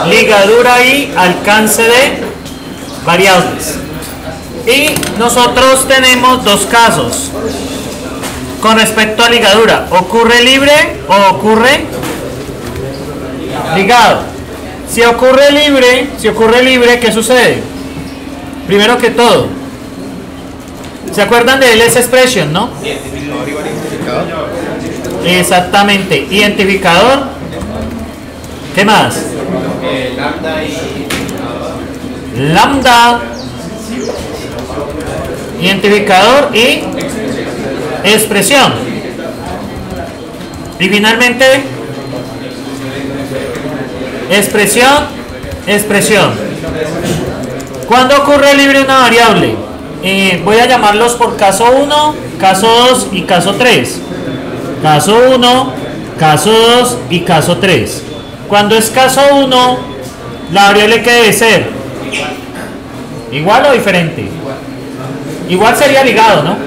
ligadura y alcance de variables. Y nosotros tenemos dos casos con respecto a ligadura: ocurre libre o ocurre ligado. Si ocurre libre, ¿qué sucede? Primero que todo, ¿se acuerdan de ls expression, no? Identificador igual identificador. Exactamente, identificador. ¿Qué más? Lambda y Lambda, identificador y expresión. Y finalmente expresión. ¿Cuándo ocurre libre una variable? Voy a llamarlos por caso 1, caso 2 y caso 3. Caso 1, caso 2 y caso 3. Cuando es caso 1, la variable que debe ser igual o diferente. Igual sería ligado, ¿no?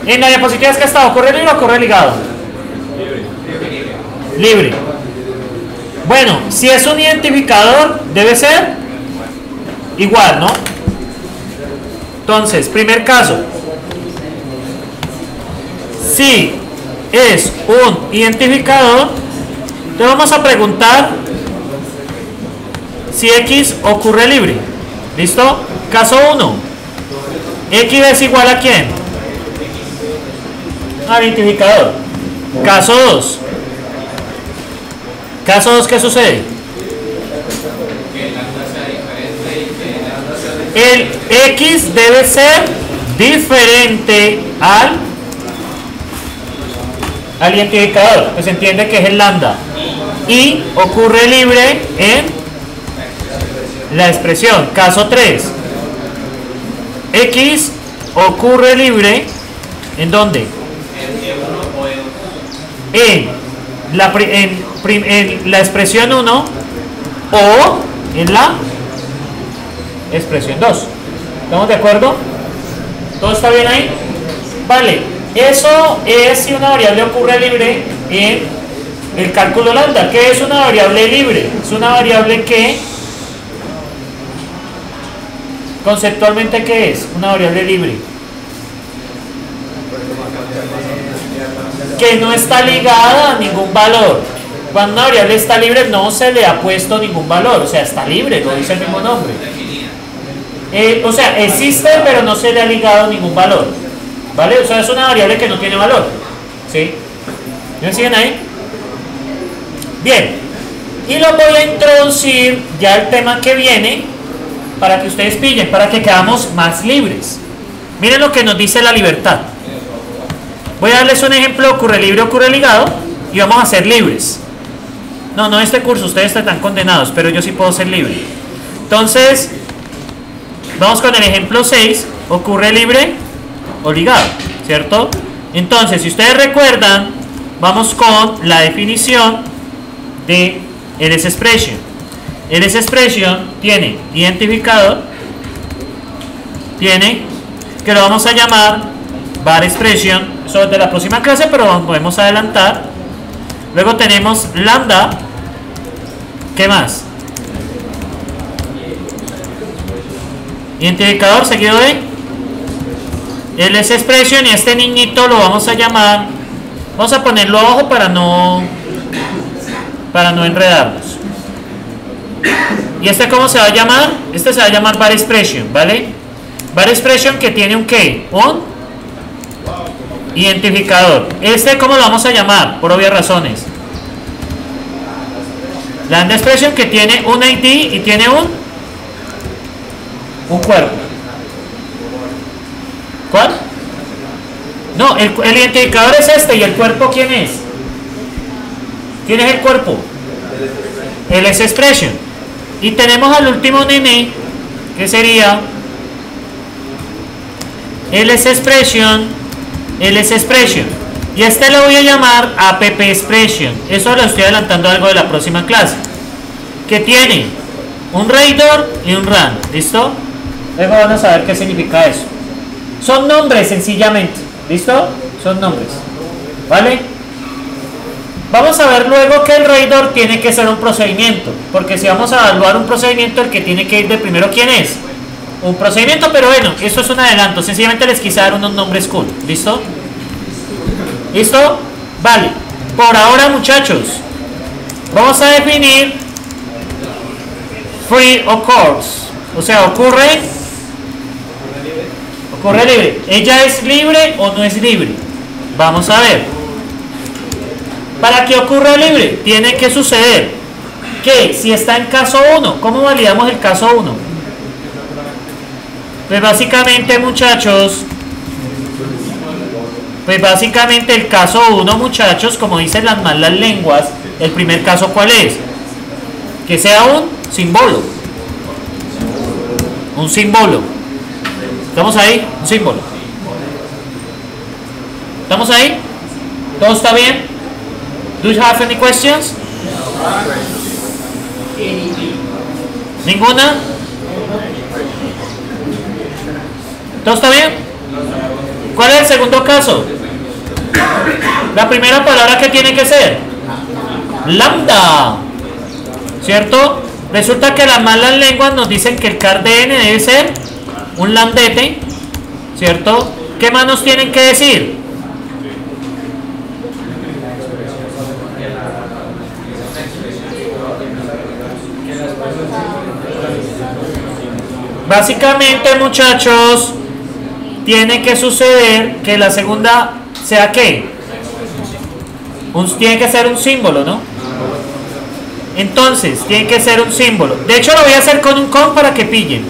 En la diapositiva que está, ¿ocurre libre o ocurre ligado? Libre. Bueno, si es un identificador, debe ser igual, ¿no? Entonces, primer caso. Si es un identificador, le vamos a preguntar si X ocurre libre. ¿Listo? Caso 1. X es igual a ¿quién? Al identificador. Caso 2. Caso 2, ¿qué sucede? El X debe ser diferente al identificador, pues se entiende que es el lambda, y ocurre libre en la expresión. Caso 3. X ocurre libre ¿en dónde? En la expresión 1 o en la expresión 2. ¿Estamos de acuerdo? ¿Todo está bien ahí? Vale, eso es si una variable ocurre libre en el cálculo lambda. ¿Qué es una variable libre? Es una variable que conceptualmente, ¿qué es? Una variable libre que no está ligada a ningún valor. Cuando una variable está libre no se le ha puesto ningún valor, o sea, está libre, lo dice el mismo nombre. O sea, existe pero no se le ha ligado ningún valor, ¿vale? O sea, es una variable que no tiene valor, ¿sí? ¿Me siguen ahí? Bien, y lo voy a introducir ya el tema que viene para que ustedes pillen, para que quedamos más libres. Miren lo que nos dice la libertad. Voy a darles un ejemplo: ocurre libre, ocurre ligado, y vamos a ser libres. No este curso, ustedes están condenados, pero yo sí puedo ser libre. Entonces, vamos con el ejemplo 6, ocurre libre o ligado, ¿cierto? Entonces, si ustedes recuerdan, vamos con la definición de ls expression. ls expression tiene identificador, tiene, que lo vamos a llamar var expression. Eso es de la próxima clase, pero podemos adelantar. Luego tenemos lambda. ¿Qué más? Identificador seguido de ls expression, y este niñito lo vamos a llamar, vamos a ponerlo abajo para no enredarnos. ¿Y este cómo se va a llamar? Este se va a llamar var expression, ¿vale? Var expression que tiene un ¿qué? Un identificador. Este ¿cómo lo vamos a llamar? Por obvias razones. Lambda expression que tiene un ID y tiene un cuerpo. ¿Cuál? No, el identificador es este, y el cuerpo ¿quién es? ¿Quién es el cuerpo? ls expression. Y tenemos al último nene, que sería ls expression. Y este lo voy a llamar app expression. Eso lo estoy adelantando algo de la próxima clase, que tiene un reader y un run. ¿Listo? Luego van a saber qué significa eso. Son nombres sencillamente. ¿Listo? Son nombres. ¿Vale? Vamos a ver luego que el RAIDOR tiene que ser un procedimiento, porque si vamos a evaluar un procedimiento, el que tiene que ir de primero, ¿quién es? Un procedimiento, pero bueno, esto es un adelanto, sencillamente les quise dar unos nombres cool, ¿listo? ¿Listo? Vale, por ahora muchachos, vamos a definir free occurs, o sea, ocurre libre. ¿Ella es libre o no es libre? Vamos a ver. Para que ocurra libre, tiene que suceder que si está en caso 1, ¿cómo validamos el caso 1? Pues básicamente, muchachos, el caso 1, muchachos, como dicen las malas lenguas, el primer caso, ¿cuál es? Que sea un símbolo. Un símbolo. ¿Estamos ahí? Un símbolo. ¿Estamos ahí? ¿Todo está bien? Do you have any questions? ¿Ninguna? ¿Todo está bien? ¿Cuál es el segundo caso? La primera palabra que tiene que ser lambda, ¿cierto? Resulta que las malas lenguas nos dicen que el car de n debe ser un lambdete, ¿cierto? ¿Qué más nos tienen que decir? Básicamente, muchachos, tiene que suceder que la segunda sea ¿qué? Tiene que ser un símbolo, ¿no? Entonces, tiene que ser un símbolo. De hecho, lo voy a hacer con un com para que pillen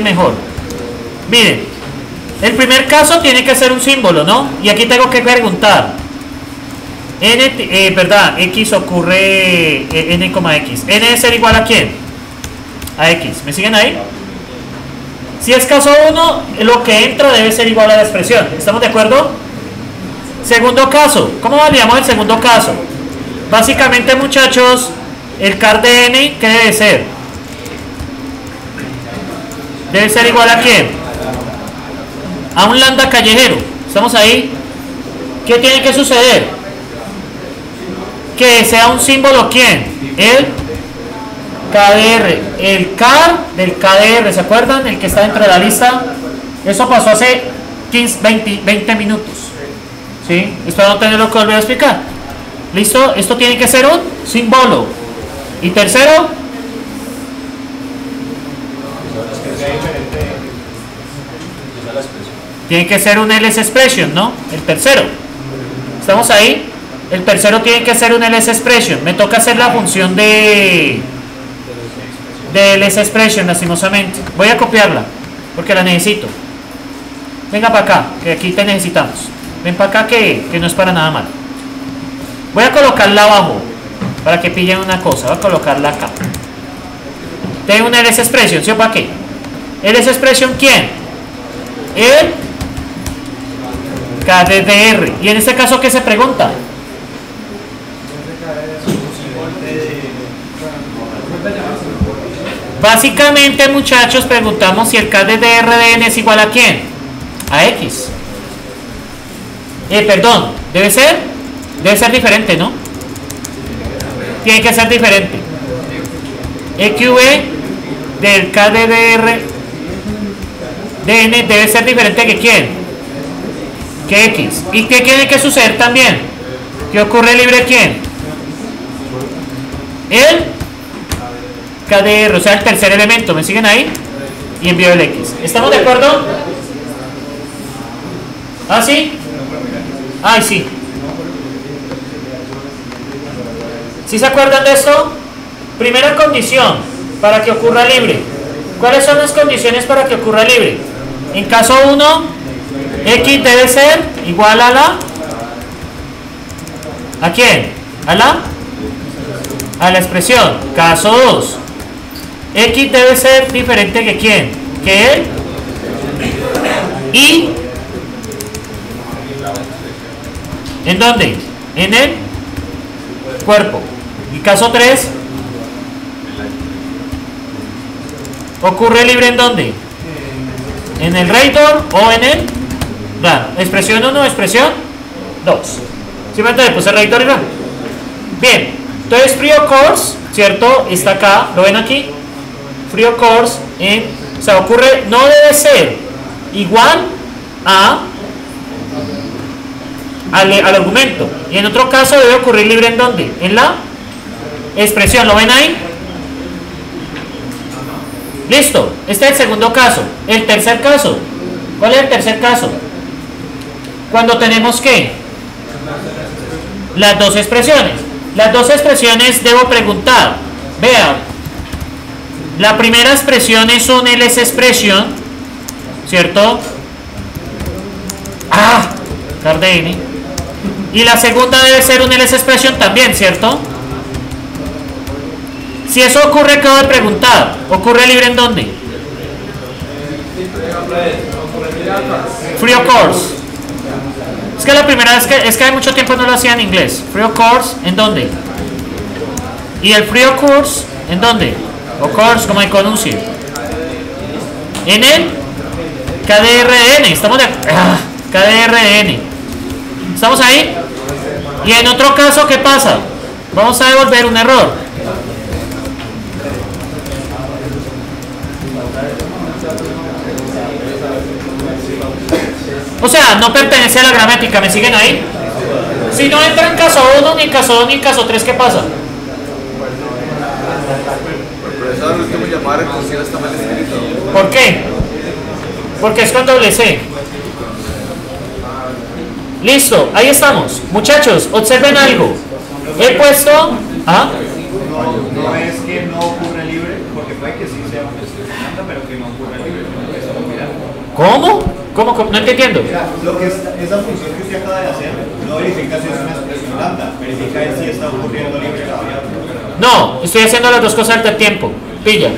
mejor. Miren, el primer caso tiene que ser un símbolo, ¿no? Y aquí tengo que preguntar. X ocurre n, x. N debe ser igual a ¿quién? A x. ¿Me siguen ahí? Si es caso 1, lo que entra debe ser igual a la expresión. ¿Estamos de acuerdo? Segundo caso. ¿Cómo validamos el segundo caso? Básicamente, muchachos, el car de n, ¿qué debe ser? Debe ser igual a ¿quién? A un lambda callejero. ¿Estamos ahí? ¿Qué tiene que suceder? Que sea un símbolo ¿quién? El KDR. El car del KDR, ¿se acuerdan? El que está dentro de la lista. Eso pasó hace 20 minutos. ¿Sí? Espero no tenerlo que volver a explicar. ¿Listo? Esto tiene que ser un símbolo. Y tercero, tiene que ser un ls expression, ¿no? El tercero. ¿Estamos ahí? El tercero tiene que ser un ls expression. Me toca hacer la función de ls expression, lastimosamente. Voy a copiarla, porque la necesito. Venga para acá, que aquí te necesitamos. Ven para acá que no es para nada mal. Voy a colocarla abajo, para que pillen una cosa. Voy a colocarla acá. Tengo un ls expression, ¿sí o para qué? ¿ls expression quién? El KDR. Y en este caso, ¿qué se pregunta? Básicamente, muchachos, preguntamos si el KDR de n es igual a quién. A x. Perdón, debe ser diferente, ¿no? Tiene que ser diferente. EQE del KDR de n debe ser diferente que quién, que x. ¿Y qué tiene que suceder también? ¿Qué ocurre libre quién? El KDR, o sea, el tercer elemento. ¿Me siguen ahí? Y envío el x. ¿Estamos de acuerdo? ¿Ah, sí? Ay, sí. ¿Sí se acuerdan de esto? Primera condición para que ocurra libre. ¿Cuáles son las condiciones para que ocurra libre? En caso 1, x debe ser igual a la... ¿A quién? ¿A la expresión. Caso 2, x debe ser diferente que quién, que él. Y ¿en dónde? En el cuerpo. Y caso 3, ocurre libre ¿en dónde? En el RAIDOR o en el expresión 1, expresión 2. Simplemente le puse rayito arriba. Bien, entonces free occurs, ¿cierto? Está acá, ¿lo ven aquí? Free occurs en, o sea, ocurre, no debe ser igual al argumento. Y en otro caso debe ocurrir libre ¿en dónde? En la expresión, ¿lo ven ahí? Listo, este es el segundo caso. El tercer caso, ¿cuál es el tercer caso? Cuando tenemos ¿qué? Las dos expresiones. Las dos expresiones debo preguntar. Vean, la primera expresión es un ls expression, ¿cierto? Cardini. Y la segunda debe ser un ls expression también, ¿cierto? Si eso ocurre, ¿qué debo preguntar? ¿Ocurre libre en dónde? Free occurs. Es que la primera vez es que hay mucho tiempo no lo hacía en inglés. Free occurs, ¿en dónde? Y el free occurs, ¿en dónde? Occurs, como hay conuncio. En el KDRN. Estamos de KDRN. ¿Estamos ahí? Y en otro caso, ¿qué pasa? Vamos a devolver un error. O sea, no pertenece a la gramática, ¿me siguen ahí? Si no entra en caso 1, ni en caso 2, ni en caso 3, ¿qué pasa? Profesor, el último llamado recursivo está mal escrito. ¿Por qué? Porque es con doble C. Listo, ahí estamos. Muchachos, observen algo. He puesto... No es que no ocurre libre, porque puede que sí sea una expresión, pero que no ocurre libre. ¿Cómo? ¿Cómo? No entiendo. O sea, esa función que usted acaba de hacer no verifica si es una expresión lambda, verifica si está ocurriendo libre la variable. No, estoy haciendo las dos cosas al tiempo. Pilla.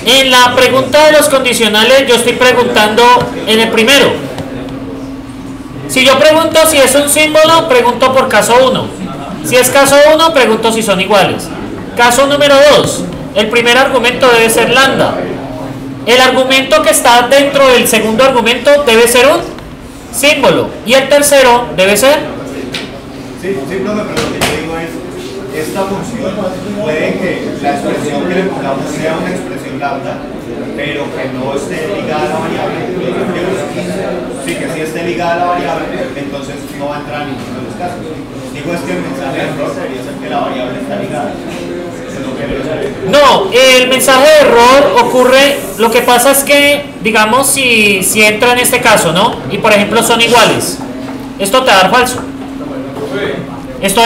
En la pregunta de los condicionales yo estoy preguntando en el primero. Si yo pregunto si es un símbolo, pregunto por caso 1. Si es caso 1, pregunto si son iguales. Caso número 2. El primer argumento debe ser lambda. El argumento que está dentro del segundo argumento debe ser un símbolo. Y el tercero debe ser... Sí, no, pero lo que yo digo es, esta función puede que la expresión que le pongamos sea una expresión lambda, pero que no esté ligada a la variable. Sí, que sí esté ligada a la variable, entonces no va a entrar en ninguno de los casos. Digo es que el mensaje de error debería ser que la variable está ligada. No, el mensaje de error ocurre, lo que pasa es que, digamos, si entra en este caso, ¿no? Y por ejemplo son iguales, esto te va a dar falso. Esto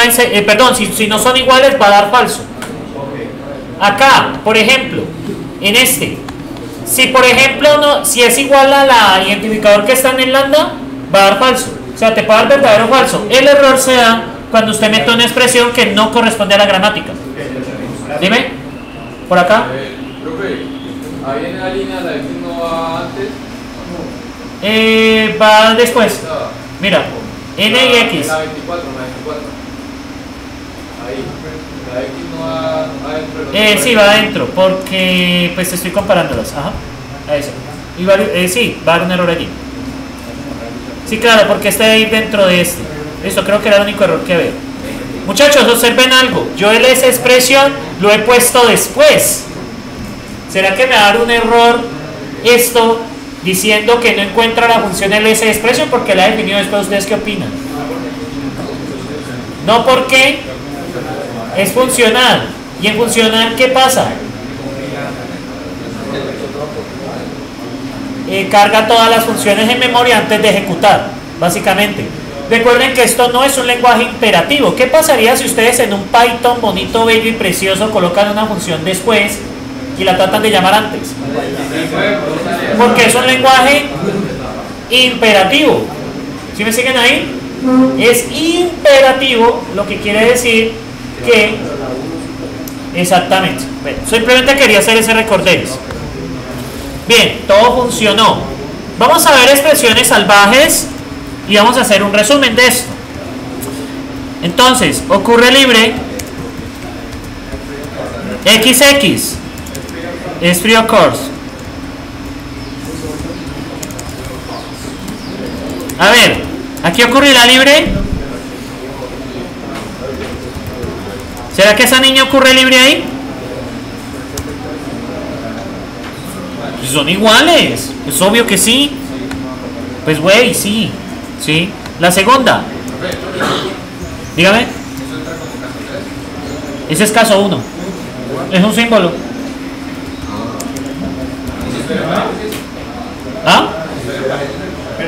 perdón, si no son iguales va a dar falso. Acá, por ejemplo, en este, si por ejemplo no, si es igual a la identificador que está en el lambda, va a dar falso. O sea, te puede dar verdadero o falso. El error se da cuando usted mete una expresión que no corresponde a la gramática. Dime, por acá. Profe, ahí en la línea la X no va antes. Va después. Mira, N y X. La 24. Ahí. La X no va adentro. Sí, va adentro, porque pues estoy comparándolas. Ajá, a eso. Y sí, va a haber un error allí. Sí, claro, porque este debe ir dentro de este. Eso creo que era el único error que veo. Muchachos, observen algo. Yo el S expression lo he puesto después. ¿Será que me va a dar un error esto diciendo que no encuentra la función ls expression porque la he definido después? ¿Ustedes qué opinan? No, porque es funcional. ¿Y en funcional qué pasa? Carga todas las funciones en memoria antes de ejecutar, básicamente. Recuerden que esto no es un lenguaje imperativo. ¿Qué pasaría si ustedes en un Python bonito, bello y precioso colocan una función después y la tratan de llamar antes? Porque es un lenguaje imperativo. ¿Sí me siguen ahí? Es imperativo, lo que quiere decir que... Exactamente. Bueno, simplemente quería hacer ese recordés. Bien, todo funcionó. Vamos a ver expresiones salvajes y vamos a hacer un resumen de esto. Entonces, ocurre libre XX es free occurs. A ver, ¿Aquí ocurrirá libre? ¿Será que esa niña ocurre libre ahí? Pues son iguales. Es obvio que sí. Pues güey, sí. Sí. La segunda. Dígame. Ese es caso 1. Es un símbolo. ¿Ah?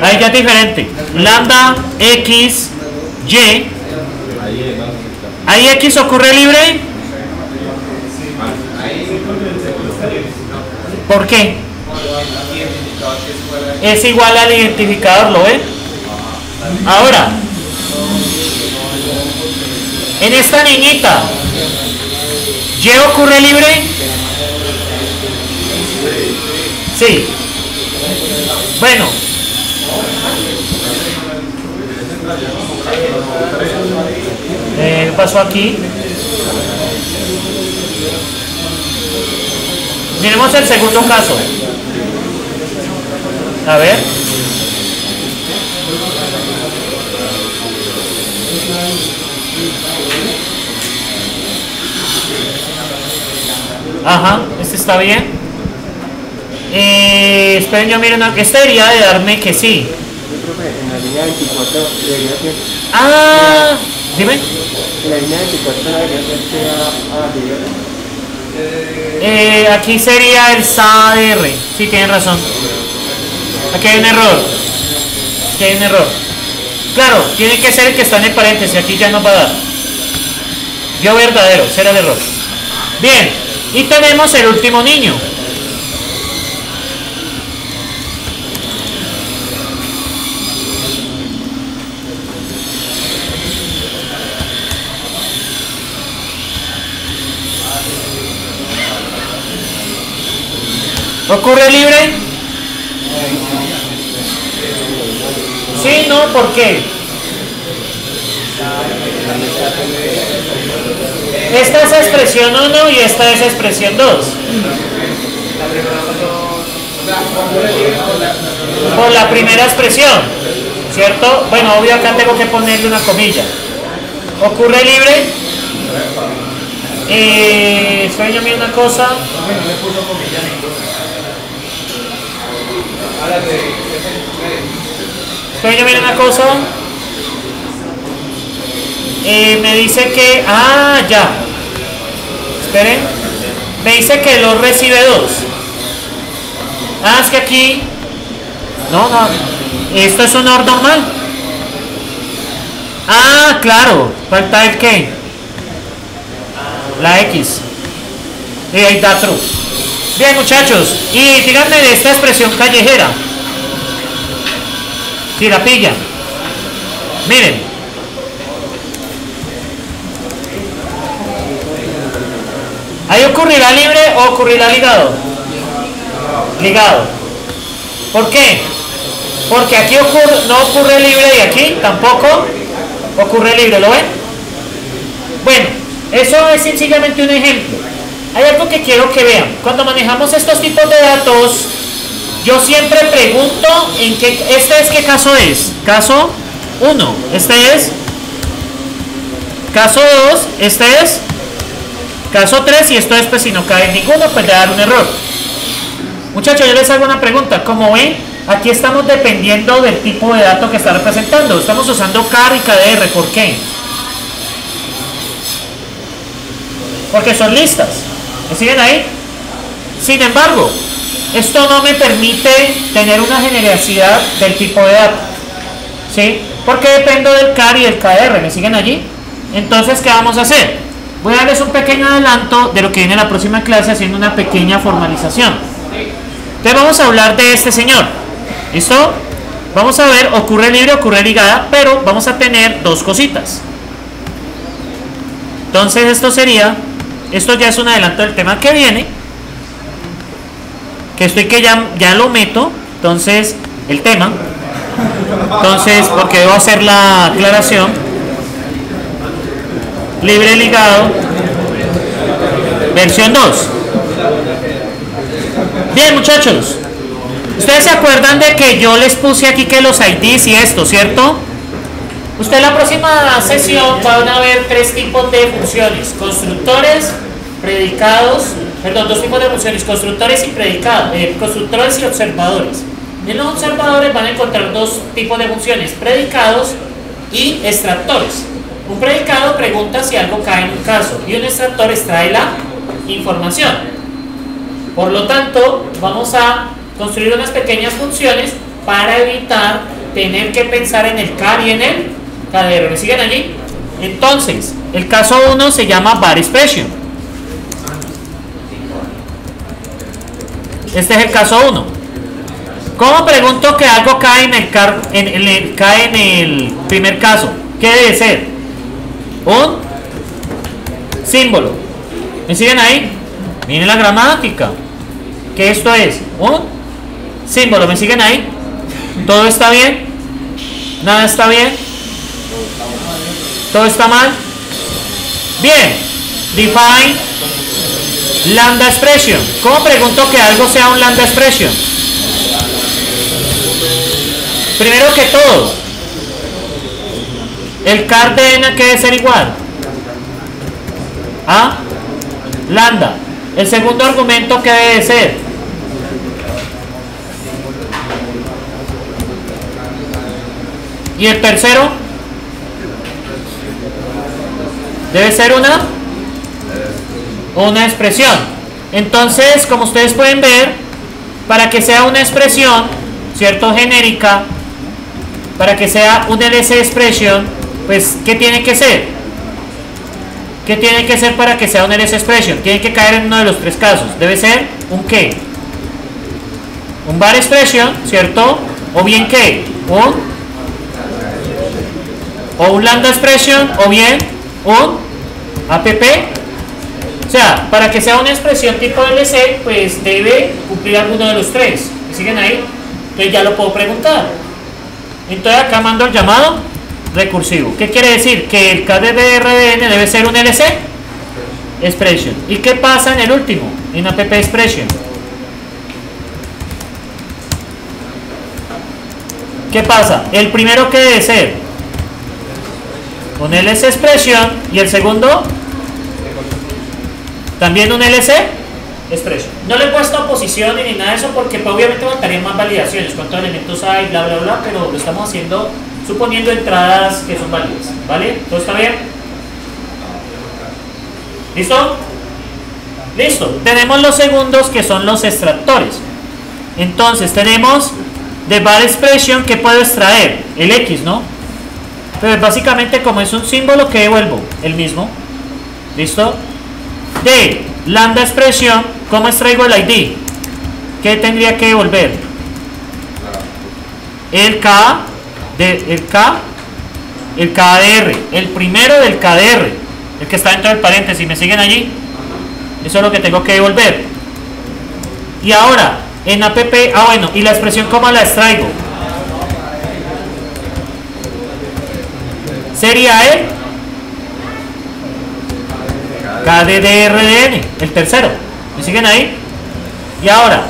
Ahí ya es diferente. Lambda, X, Y. ¿Ahí X ocurre libre? ¿Por qué? Es igual al identificador, ¿lo ven? Ahora, en esta niñita, ¿Y ocurre libre? Sí. Bueno. ¿Qué pasó aquí? Miremos el segundo caso. A ver. Ajá, este está bien. Esperen, yo miren, este debería de darme que sí. En la línea 24 debería ser. Ah, dime. En la línea 24 debería ser Aquí sería el SADR. Sí, tienen razón. Aquí hay un error. Aquí hay un error. Claro, tiene que ser el que está en el paréntesis. Aquí ya nos va a dar. Dio verdadero, será el error. Bien, y tenemos el último niño. ¿Ocurre libre? Sí, no, ¿por qué? Esta es expresión 1 y esta es expresión 2. Por la primera expresión, ¿cierto? Bueno, obvio acá tengo que ponerle una comilla. ¿Ocurre libre? Espérenme una cosa. Espérenme una cosa. Me dice que... Ah, ya. Esperen. Me dice que lo recibe 2. Ah, es que aquí... No. Esto es un OR normal. Ah, claro. Falta el qué. La X. Y ahí da true. Bien, muchachos. Y díganme de esta expresión callejera. Si la pillan. Miren. ¿Ahí ocurrirá libre o ocurrirá ligado? Ligado. ¿Por qué? Porque aquí no ocurre libre y aquí tampoco ocurre libre. ¿Lo ven? Bueno, eso es sencillamente un ejemplo. Hay algo que quiero que vean. Cuando manejamos estos tipos de datos, yo siempre pregunto en qué... ¿Qué caso es? Caso 1. Este es caso 2. Este es caso 3. Y esto es, pues si no cae en ninguno, pues le va a dar un error. Muchachos, yo les hago una pregunta. Como ven, aquí estamos dependiendo del tipo de dato que está representando. Estamos usando CAR y KDR. ¿Por qué? Porque son listas. ¿Me siguen ahí? Sin embargo, esto no me permite tener una generalidad del tipo de dato. ¿Sí? Porque dependo del CAR y del KDR. ¿Me siguen allí? Entonces, ¿qué vamos a hacer? Voy a darles un pequeño adelanto de lo que viene en la próxima clase, haciendo una pequeña formalización. Entonces vamos a hablar de este señor. ¿Listo? Vamos a ver, ocurre libre, ocurre ligada, pero vamos a tener dos cositas. Entonces esto ya es un adelanto del tema que viene. Que estoy que ya lo meto. Entonces, el tema. Entonces, porque debo hacer la aclaración. Libre ligado. Versión 2. Bien, muchachos. Ustedes se acuerdan de que yo les puse aquí que los IDs y esto, ¿cierto? Usted en la próxima sesión van a ver tres tipos de funciones: constructores, predicados, perdón, dos tipos de funciones: constructores y predicados, constructores y observadores. En los observadores van a encontrar dos tipos de funciones: predicados y extractores. Un predicado pregunta si algo cae en un caso y un extractor extrae la información. Por lo tanto, vamos a construir unas pequeñas funciones para evitar tener que pensar en el car y en el cadero. ¿Me siguen allí? Entonces, el caso 1 se llama var expression. Este es el caso 1. ¿Cómo pregunto que algo cae en el cae en el primer caso? ¿Qué debe ser? Un símbolo. ¿Me siguen ahí? Miren la gramática. Que esto es un símbolo. ¿Me siguen ahí? ¿Todo está bien? ¿Nada está bien? ¿Todo está mal? Bien. Define lambda expression. ¿Cómo pregunto que algo sea un lambda expression? Primero que todo, el car de n que debe ser igual a lambda. El segundo argumento que debe ser y el tercero debe ser una expresión. Entonces, como ustedes pueden ver, para que sea una expresión, ¿cierto?, genérica, para que sea un LC expression, pues ¿qué tiene que ser? ¿Qué tiene que ser para que sea un LC expression? Tiene que caer en uno de los tres casos. Debe ser un ¿qué? Un var expression, ¿cierto? O bien ¿qué? O un lambda expression, o bien un app. O sea, para que sea una expresión tipo LC, pues debe cumplir alguno de los tres. ¿Me siguen ahí? Entonces ya lo puedo preguntar. Entonces acá mando el llamado recursivo. ¿Qué quiere decir? Que el KDDRDN debe ser un LC expression. ¿Y qué pasa en el último? En app expression. ¿Qué pasa? El primero que debe ser un LC expression y el segundo también un LC expression. No le he puesto posiciones ni nada de eso porque pues, obviamente faltarían más validaciones, cuántos elementos hay, bla bla bla, pero lo estamos haciendo suponiendo entradas que son válidas, ¿vale? ¿Todo está bien? ¿Listo? Listo. Tenemos los segundos que son los extractores. Entonces tenemos de var expression que puedo extraer el X, ¿no? Pero básicamente como es un símbolo que devuelvo el mismo. ¿Listo? De lambda expression, ¿cómo extraigo el ID? ¿Qué tendría que devolver? El KDR, el primero del KDR, el que está dentro del paréntesis. ¿Me siguen allí? Eso es lo que tengo que devolver. Y ahora en app, bueno, y la expresión ¿cómo la extraigo? Sería el KDDRDN, el tercero. ¿Me siguen ahí? Y ahora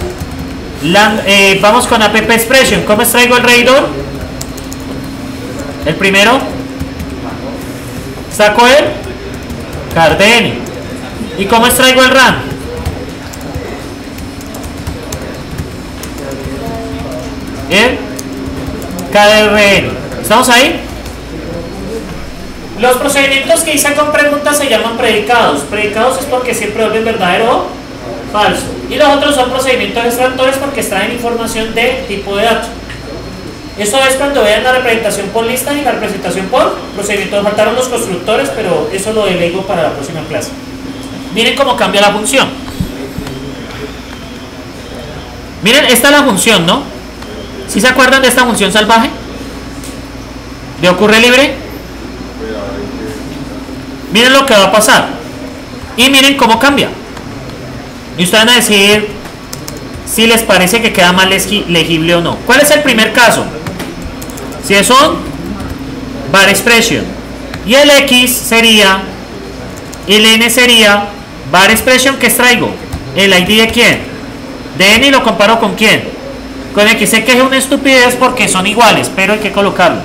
vamos con app expression. ¿Cómo extraigo el reidor? El primero. Saco el KDN. ¿Y cómo extraigo el RAM? El KDRN. ¿Estamos ahí? Los procedimientos que hice con preguntas se llaman predicados. Predicados es porque siempre vuelven verdadero o falso. Y los otros son procedimientos extractores porque extraen información de tipo de dato. Eso es cuando vean la representación por listas y la representación por procedimientos. Faltaron los constructores, pero eso lo delego para la próxima clase. Miren cómo cambia la función. Miren, esta es la función, ¿no? ¿Sí se acuerdan de esta función salvaje? ¿De ocurre libre? Miren lo que va a pasar. Y miren cómo cambia. Y ustedes van a decir si les parece que queda más legible o no. ¿Cuál es el primer caso? Si es un var expression. Y el X sería, el N sería var expression que extraigo. ¿El ID de quién? De N y lo comparo con quién. Con X. Sé que es una estupidez porque son iguales, pero hay que colocarlo.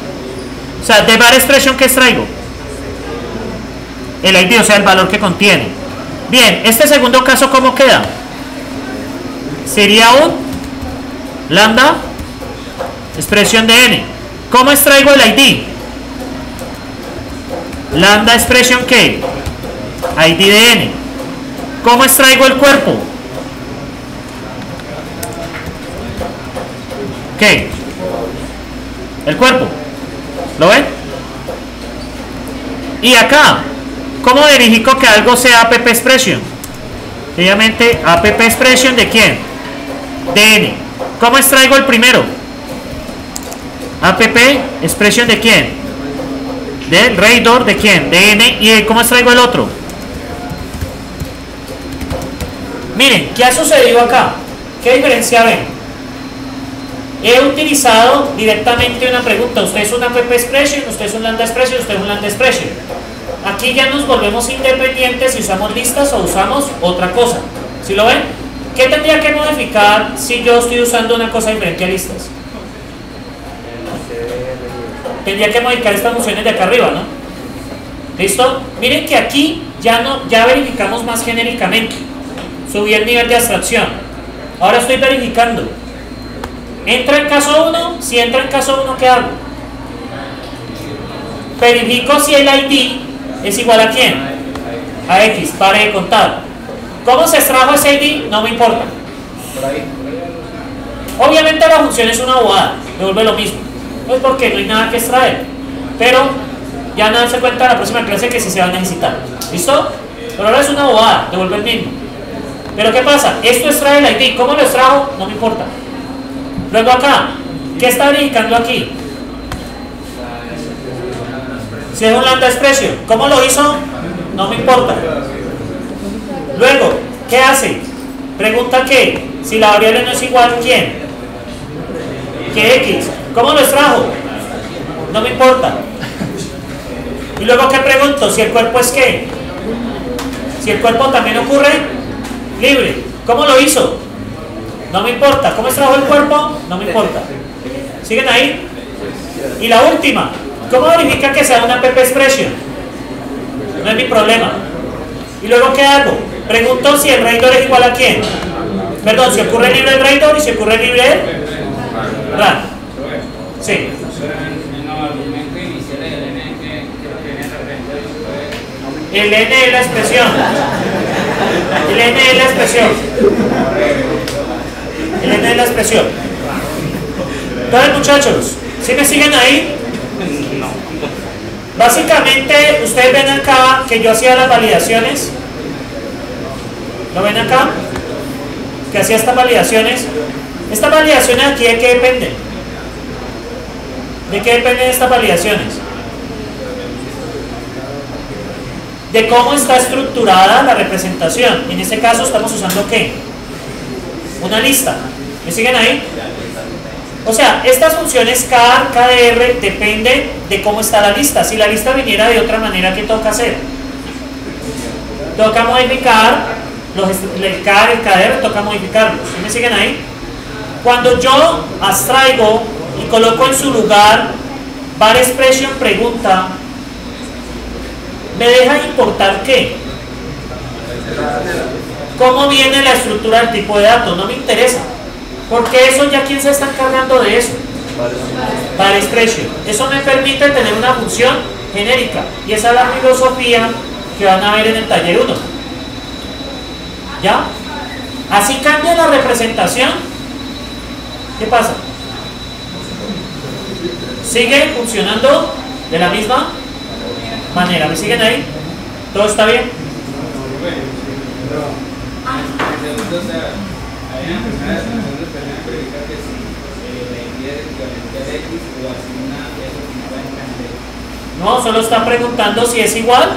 sea, de var expression, ¿qué extraigo? El ID, o sea, el valor que contiene. Bien, este segundo caso, ¿cómo queda? Sería un lambda expresión de n. ¿Cómo extraigo el ID? Lambda expression ¿qué? ID de n. ¿Cómo extraigo el cuerpo? ¿Qué? El cuerpo. ¿Lo ven? Y acá, ¿cómo verifico que algo sea app expression? Obviamente, app expression ¿de quién? De n. ¿Cómo extraigo el primero? App expression ¿de quién? Del Radar ¿de quién? De n. ¿Y cómo extraigo el otro? Miren, ¿qué ha sucedido acá? ¿Qué diferencia ven? He utilizado directamente una pregunta. Usted es una app expression, usted es un lambda expression, usted es un lambda expression. Aquí ya nos volvemos independientes si usamos listas o usamos otra cosa. ¿Sí lo ven? ¿Qué tendría que modificar si yo estoy usando una cosa diferente a listas? Tendría que modificar estas funciones de acá arriba, ¿no? ¿Listo? Miren que aquí ya verificamos más genéricamente. Subí el nivel de abstracción. Ahora estoy verificando. ¿Entra en caso 1? Si entra en caso 1, ¿qué hago? Verifico si el ID es igual a quién. A X, pare de contar. ¿Cómo se extrajo ese ID? No me importa. Obviamente la función es una bobada, devuelve lo mismo. Pues porque no hay nada que extraer. Pero ya nada se cuenta en la próxima clase que sí se va a necesitar. ¿Listo? Pero ahora es una bobada, devuelve el mismo. Pero ¿qué pasa? Esto extrae el ID. ¿Cómo lo extrajo? No me importa. Luego acá, ¿qué está verificando aquí? Si es un lambda expression, ¿cómo lo hizo? No me importa. Luego, ¿qué hace? Pregunta que si la variable no es igual, ¿quién? Que X. ¿Cómo lo extrajo? No me importa. Y luego, ¿qué pregunto? Si el cuerpo es ¿qué? Si el cuerpo también ocurre libre. ¿Cómo lo hizo? No me importa. ¿Cómo extrajo el cuerpo? No me importa. ¿Siguen ahí? Y la última, ¿cómo verifica que sea una app expression? No es mi problema. ¿Y luego qué hago? Pregunto si el Radar es igual a quién. Perdón, si ocurre libre el Radar y si ocurre libre el RAN. Sí. El N es la expresión. El N es la expresión. El N es la expresión. Entonces, muchachos, ¿sí me siguen ahí? Básicamente, ustedes ven acá que yo hacía las validaciones. ¿Lo ven acá? Que hacía estas validaciones. ¿Estas validaciones aquí de qué dependen? ¿De qué dependen estas validaciones? De cómo está estructurada la representación. En este caso estamos usando ¿qué? Una lista. ¿Me siguen ahí? O sea, estas funciones car, kdr dependen de cómo está la lista. Si la lista viniera de otra manera, ¿qué toca hacer? Toca modificar el car, el kdr, toca modificarlos. ¿Sí me siguen ahí? Cuando yo abstraigo y coloco en su lugar var expression pregunta, ¿me deja importar qué? ¿Cómo viene la estructura del tipo de datos? No me interesa. Porque eso ya, ¿quién se está encargando de eso? Var expression. Eso me permite tener una función genérica. Y esa es la filosofía que van a ver en el taller 1. ¿Ya? Así cambia la representación. ¿Qué pasa? Sigue funcionando de la misma manera. ¿Me siguen ahí? ¿Todo está bien? No, solo está preguntando si es igual,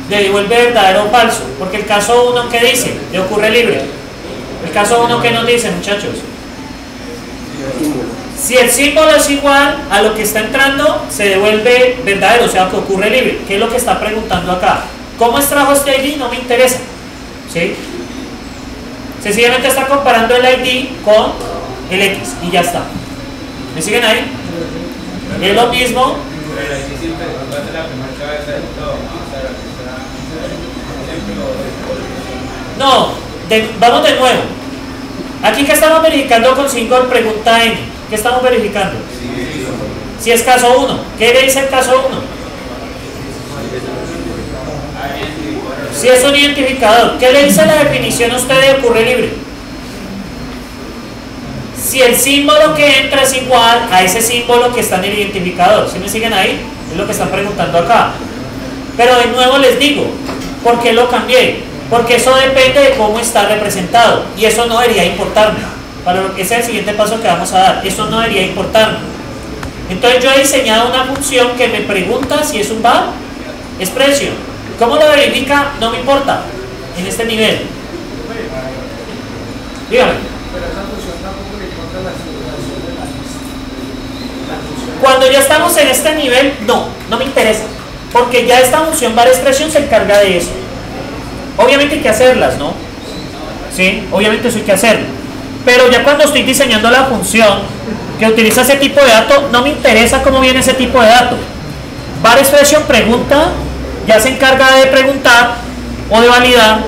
le devuelve verdadero o falso. Porque el caso 1, ¿qué dice? Le ocurre libre. El caso 1, ¿qué nos dice, muchachos? Si el símbolo es igual a lo que está entrando, se devuelve verdadero, o sea, que ocurre libre. ¿Qué es lo que está preguntando acá? ¿Cómo extrajo este ID? No me interesa. ¿Sí? Sencillamente está comparando el ID con el X y ya está. ¿Me siguen ahí? Es lo mismo Pero ahí siempre va a ser la primera cabeza de todo, ¿no? O sea, la que será No, vamos de nuevo. Aquí que estamos verificando con 5 pregunta N. ¿Qué estamos verificando? Si es caso 1. ¿Qué le dice el caso 1? Si es un identificador. ¿Qué le dice la definición a usted de ocurre libre? Si el símbolo que entra es igual a ese símbolo que está en el identificador. ¿Sí me siguen ahí? Es lo que están preguntando acá. Pero de nuevo les digo, ¿por qué lo cambié? Porque eso depende de cómo está representado. Y eso no debería importarme. Ese es el siguiente paso que vamos a dar. Eso no debería importarme. Entonces yo he diseñado una función que me pregunta si es un var expression. ¿Cómo lo verifica? No me importa. En este nivel. Dígame. Pero esa función tampoco le importa la simulación de la función. Cuando ya estamos en este nivel, no me interesa. Porque ya esta función var expression se encarga de eso. Obviamente hay que hacerlas, ¿no? Sí, obviamente eso hay que hacerlo. Pero ya cuando estoy diseñando la función que utiliza ese tipo de dato, no me interesa cómo viene ese tipo de dato. Var expression pregunta, ya se encarga de preguntar o de validar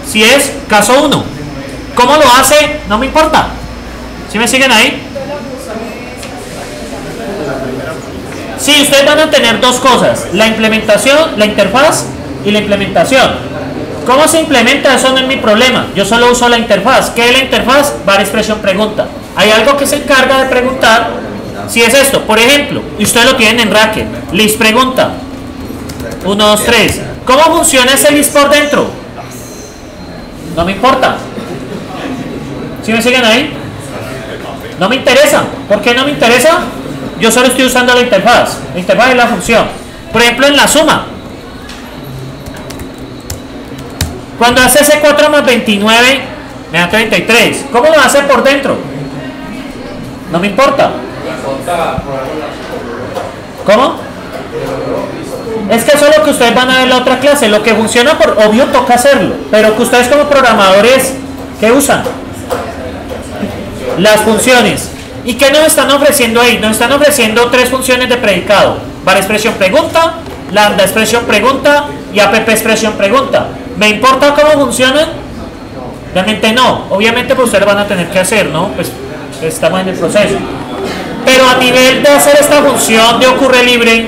si es caso 1. ¿Cómo lo hace? No me importa. ¿Sí me siguen ahí? Sí, ustedes van a tener dos cosas: la implementación, la interfaz y la implementación. ¿Cómo se implementa? Eso no es mi problema. Yo solo uso la interfaz. ¿Qué es la interfaz? Var expression pregunta. Hay algo que se encarga de preguntar si es esto. Por ejemplo, y ustedes lo tienen en Racket. List pregunta. 1, 2, 3. ¿Cómo funciona ese list por dentro? No me importa. ¿Sí me siguen ahí? No me interesa. ¿Por qué no me interesa? Yo solo estoy usando la interfaz. La interfaz es la función. Por ejemplo, en la suma. Cuando hace ese 4 más 29, me da 33. ¿Cómo lo hace por dentro? No me importa. ¿Cómo? Es que eso es lo que ustedes van a ver en la otra clase. Lo que funciona por obvio toca hacerlo. Pero que ustedes como programadores, ¿qué usan? Las funciones. ¿Y qué nos están ofreciendo ahí? Nos están ofreciendo 3 funciones de predicado. Var expression pregunta, lambda expression pregunta y app expression pregunta. ¿Me importa cómo funcionan? Realmente no. Obviamente pues ustedes van a tener que hacer, ¿no? Pues estamos en el proceso. Pero a nivel de hacer esta función de ocurre libre,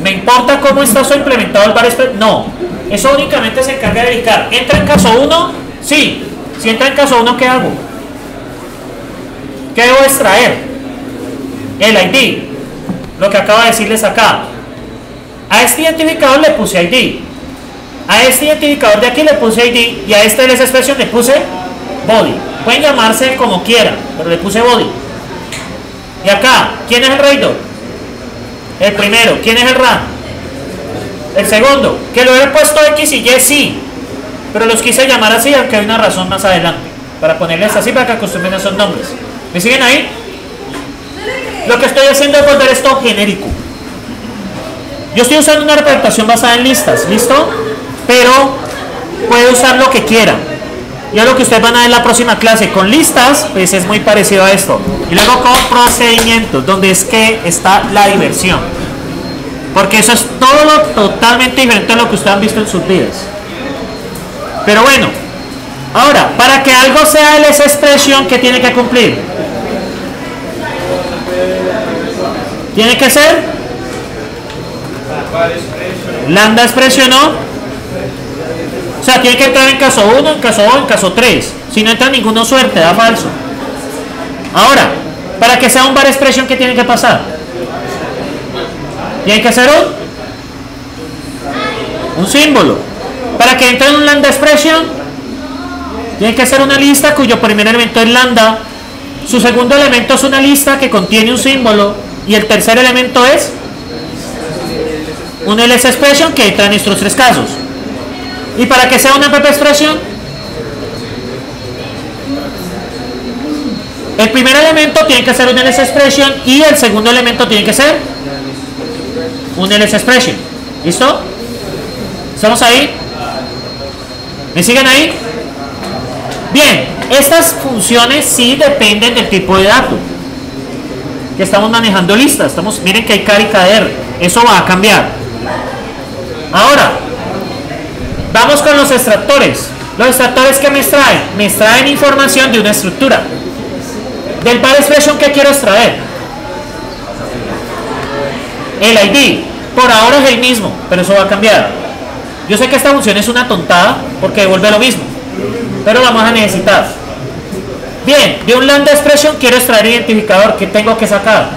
¿me importa cómo está eso implementado el var expression? No. Eso únicamente se encarga de verificar. ¿Entra en caso 1? Sí. Si entra en caso 1, ¿qué hago? ¿Qué debo extraer? El ID. Lo que acabo de decirles acá. A este identificador le puse ID. A este identificador de aquí le puse ID. Y a este de esa expresión le puse body. Pueden llamarse como quieran, pero le puse body. Y acá, ¿quién es el radar? El primero. ¿Quién es el RAM? El segundo. Que lo he puesto X y Y, sí. Pero los quise llamar así, aunque hay una razón más adelante. Para ponerles así para que acostumbren a esos nombres. ¿Me siguen ahí? Lo que estoy haciendo es volver esto genérico. Yo estoy usando una representación basada en listas, ¿listo? Pero puede usar lo que quiera. Ya lo que ustedes van a ver en la próxima clase con listas, pues es muy parecido a esto. Y luego con procedimientos, donde es que está la diversión. Porque eso es todo totalmente diferente a lo que ustedes han visto en sus vidas. Pero bueno, ahora, para que algo sea ls expression, ¿qué tiene que cumplir? Tiene que ser lambda expression, ¿no? O sea, tiene que entrar en caso 1, en caso 2, en caso 3. Si no entra ninguno, suerte, da falso. Ahora, para que sea un var expression, ¿qué tiene que pasar? Tiene que ser un símbolo. Para que entre en un lambda expression, tiene que ser una lista cuyo primer elemento es lambda, su segundo elemento es una lista que contiene un símbolo y el tercer elemento es un ls expression que entra en estos 3 casos. Y para que sea una app expression, el primer elemento tiene que ser un ls expression y el segundo elemento tiene que ser un ls expression. ¿Listo? ¿Estamos ahí? ¿Me siguen ahí? Bien, estas funciones sí dependen del tipo de dato. que estamos manejando listas. Miren que hay car y KDR. Eso va a cambiar. Ahora, vamos con los extractores. Los extractores que me extraen. Me extraen información de una estructura. Del bar expression que quiero extraer. El ID. Por ahora es el mismo, pero eso va a cambiar. Yo sé que esta función es una tontada porque devuelve lo mismo, pero lo vamos a necesitar. Bien, de un lambda expression quiero extraer identificador. ¿Qué tengo que sacar?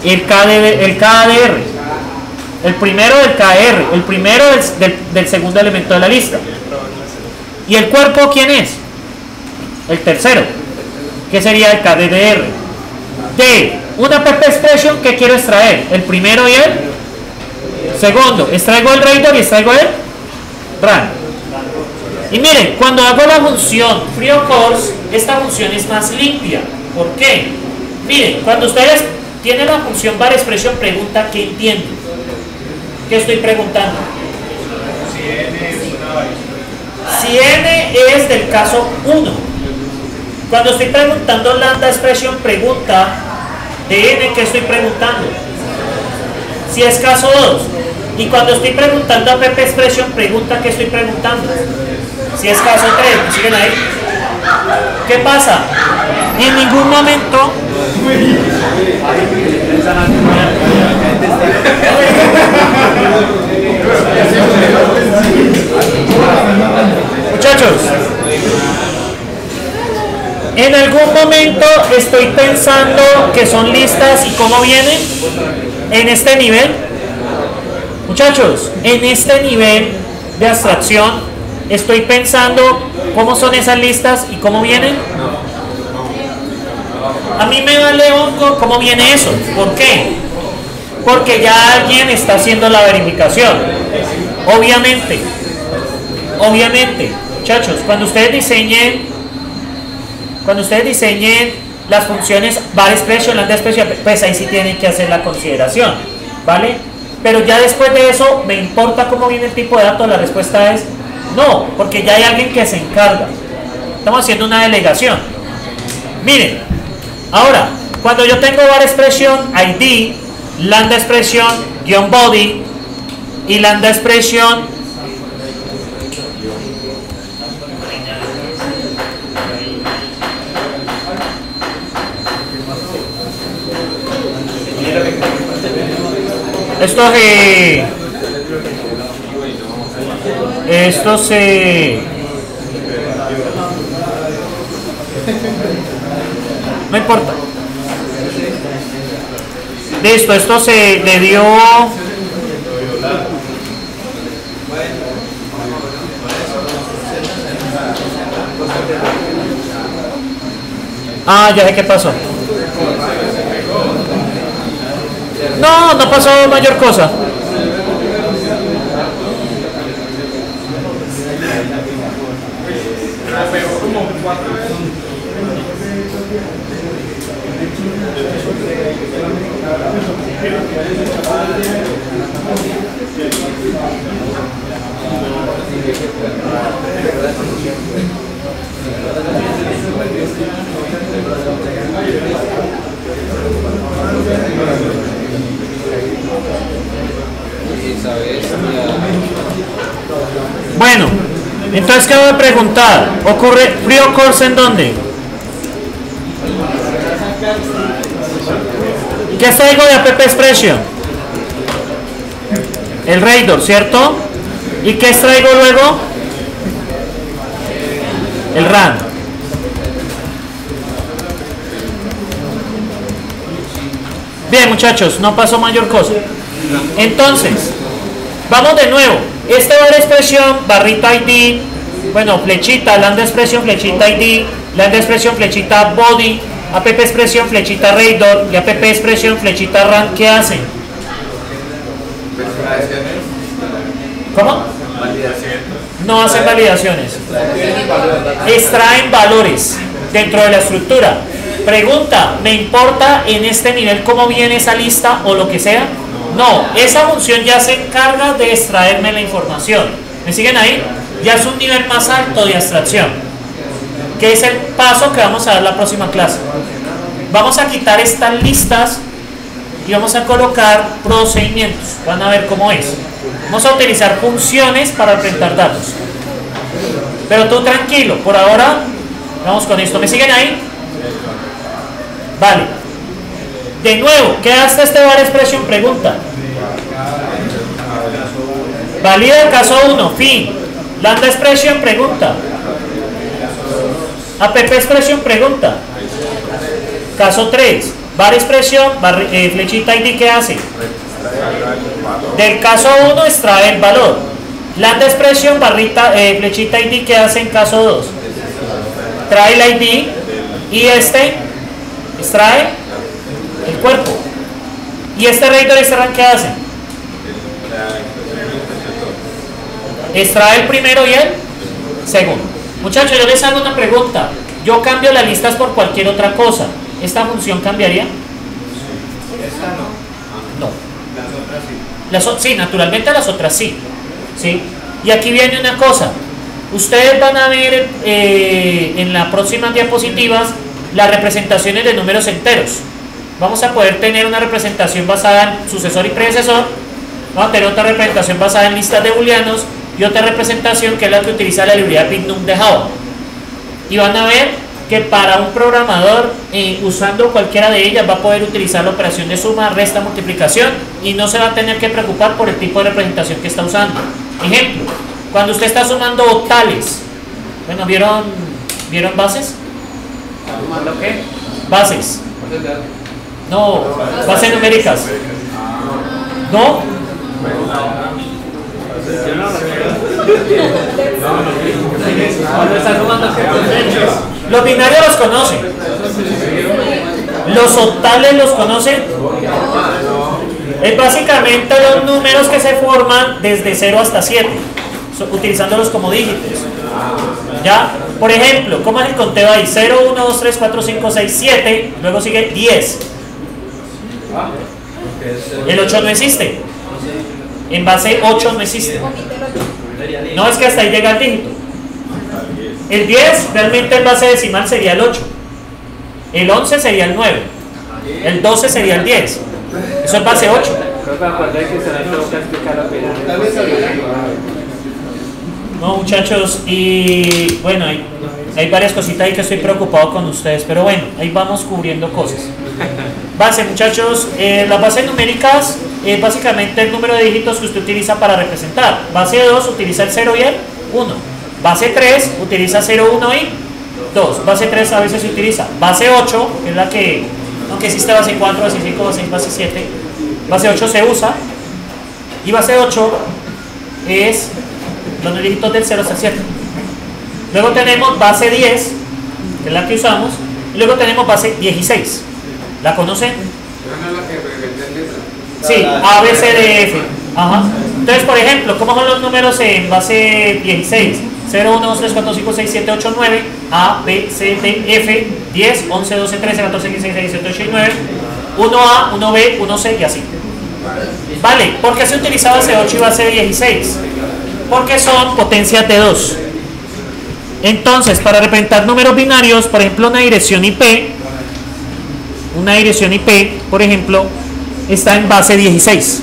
El KDR. El primero del KR. El primero del segundo elemento de la lista. ¿Y el cuerpo quién es? El tercero. ¿Qué sería el KDR? De una PP expression que quiero extraer. El primero y el segundo. Extraigo el radar y extraigo el run. Y miren, cuando hago la función free of course, esta función es más limpia. ¿Por qué? Miren, cuando ustedes tienen la función var expression pregunta, ¿qué entienden? ¿Qué estoy preguntando? Si n es del caso 1. Cuando estoy preguntando lambda expression pregunta de n, ¿qué estoy preguntando? Si es caso 2. Y cuando estoy preguntando a PP expression pregunta, ¿qué estoy preguntando? Si es caso 3, ¿me siguen ahí? ¿Qué pasa? En ningún momento muchachos, en algún momento estoy pensando que son listas y cómo vienen en este nivel. Muchachos, en este nivel de abstracción estoy pensando cómo son esas listas y cómo vienen. A mí me vale hongo cómo viene eso. ¿Por qué? Porque ya alguien está haciendo la verificación. Obviamente, muchachos, cuando ustedes diseñen las funciones var expression, lambda expression, pues ahí sí tienen que hacer la consideración, ¿vale? Pero ya después de eso, ¿me importa cómo viene el tipo de datos? La respuesta es no, porque ya hay alguien que se encarga. Estamos haciendo una delegación. Miren, ahora, cuando yo tengo var expression ID, lambda expression -body y lambda expression esto se no importa. Listo, esto se le dio ya sé qué pasó. No pasó mayor cosa. Bueno, entonces acabo de preguntar, ¿ocurre free of course en dónde? ¿Qué traigo de app expression? El radar, ¿cierto? ¿Y qué extraigo luego? El run. Bien, muchachos, no pasó mayor cosa. Entonces, vamos de nuevo. Este var expression, barrita ID, bueno, flechita, lambda expression, flechita ID, lambda expression, flechita body, app expression, flechita radar y app expression, flechita run, ¿qué hacen? ¿Cómo? No hacen validaciones. Extraen valores dentro de la estructura. Pregunta, ¿me importa en este nivel cómo viene esa lista o lo que sea? No, esa función ya se encarga de extraerme la información. ¿Me siguen ahí? Ya es un nivel más alto de abstracción, que es el paso que vamos a dar la próxima clase. vamos a quitar estas listas y vamos a colocar procedimientos. Van a ver cómo es. Vamos a utilizar funciones para representar datos. Pero tú tranquilo, por ahora vamos con esto. ¿Me siguen ahí? Vale. De nuevo, ¿qué hace este var expression? Pregunta. Valida el caso 1, fin. Lambda expression, pregunta. App expression, pregunta. Caso 3, var expression, flechita id, ¿qué hace? Del caso 1 extrae el valor. Lambda expression, flechita id, ¿qué hace en caso 2? Trae el id y este extrae el cuerpo. ¿Y este reiter y este rank qué hace? Extrae el primero y el segundo. Muchachos, yo les hago una pregunta. Yo cambio las listas por cualquier otra cosa. ¿Esta función cambiaría? Esta no. No. Las otras sí. Sí, naturalmente las otras sí. ¿Sí? Y aquí viene una cosa. Ustedes van a ver en las próximas diapositivas las representaciones de números enteros. Vamos a poder tener una representación basada en sucesor y predecesor. Vamos a tener otra representación basada en listas de booleanos y otra representación que es la que utiliza la librería Bignum de Java. Y van a ver que para un programador usando cualquiera de ellas va a poder utilizar la operación de suma, resta, multiplicación y no se va a tener que preocupar por el tipo de representación que está usando. Ejemplo, cuando usted está sumando octales, bueno, ¿vieron bases? ¿Sumando qué? Bases. No, bases numéricas. ¿No? Los binarios los conocen. Los octales los conocen. Es básicamente los números que se forman desde 0 hasta 7, utilizándolos como dígitos. ¿Ya? Por ejemplo, ¿cómo es el conteo ahí? 0, 1, 2, 3, 4, 5, 6, 7. Luego sigue 10. El 8 no existe. En base 8 no existe. No, es que hasta ahí llega el dígito. El 10 realmente en base decimal sería el 8. El 11 sería el 9. El 12 sería el 10. Eso es base 8. No, muchachos, y bueno, hay varias cositas ahí que estoy preocupado con ustedes, pero bueno, ahí vamos cubriendo cosas. Base, muchachos, las bases numéricas es básicamente el número de dígitos que usted utiliza para representar. Base 2 utiliza el 0 y el 1. Base 3 utiliza 0, 1 y 2. Base 3 a veces se utiliza. Base 8, que es la que, aunque existe base 4, base 5, base 6, base 7, base 8 se usa. Y base 8 es los dígitos del 0 hasta el 7. Luego tenemos base 10, que es la que usamos. Y luego tenemos base 16. ¿La conocen? Sí, A, B, C, D, F. Ajá. Entonces, por ejemplo, ¿cómo son los números en base 16? 0, 1, 2, 3, 4, 5, 6, 7, 8, 9. A, B, C, D, F. 10, 11, 12, 13, 14, 15, 16, 17, 18 y 9. 1A, 1B, 1C y así. Vale, ¿por qué se utiliza base 8 y base 16? Porque son potencias de 2. Entonces, para representar números binarios, por ejemplo, una dirección IP, por ejemplo, está en base 16.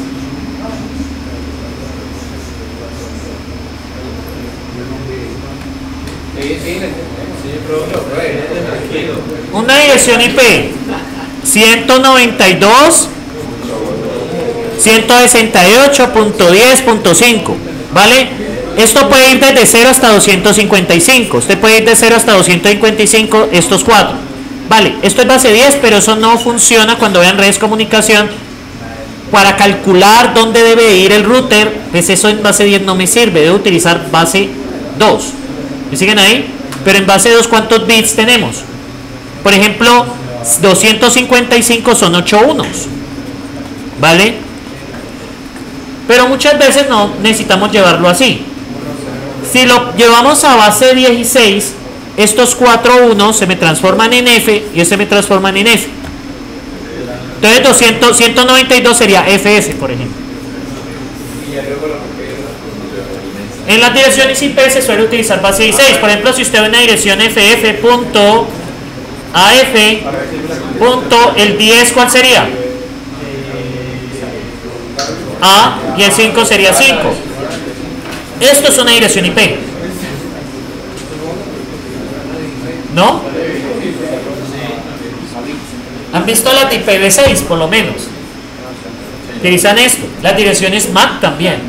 Una dirección IP 192.168.10.5, ¿vale? Esto puede ir desde 0 hasta 255. Usted puede ir de 0 hasta 255, estos 4. Vale, esto es base 10, pero eso no funciona cuando vean redes de comunicación. Para calcular dónde debe ir el router, pues eso en base 10 no me sirve. Debo utilizar base 2. ¿Me siguen ahí? Pero en base 2, ¿cuántos bits tenemos? Por ejemplo, 255 son 8 unos. ¿Vale? Pero muchas veces no necesitamos llevarlo así. Si lo llevamos a base 16, estos 4 unos se me transforman en F y este me transforman en F. Entonces 192 sería FF, por ejemplo. En las direcciones IP se suele utilizar base 16. Por ejemplo, si usted ve una dirección FF. AF punto el 10, ¿cuál sería? A, y el 5 sería 5. Esto es una dirección IP, ¿no? ¿Han visto las de IPv6 por lo menos? Utilizan esto. Las direcciones MAC también.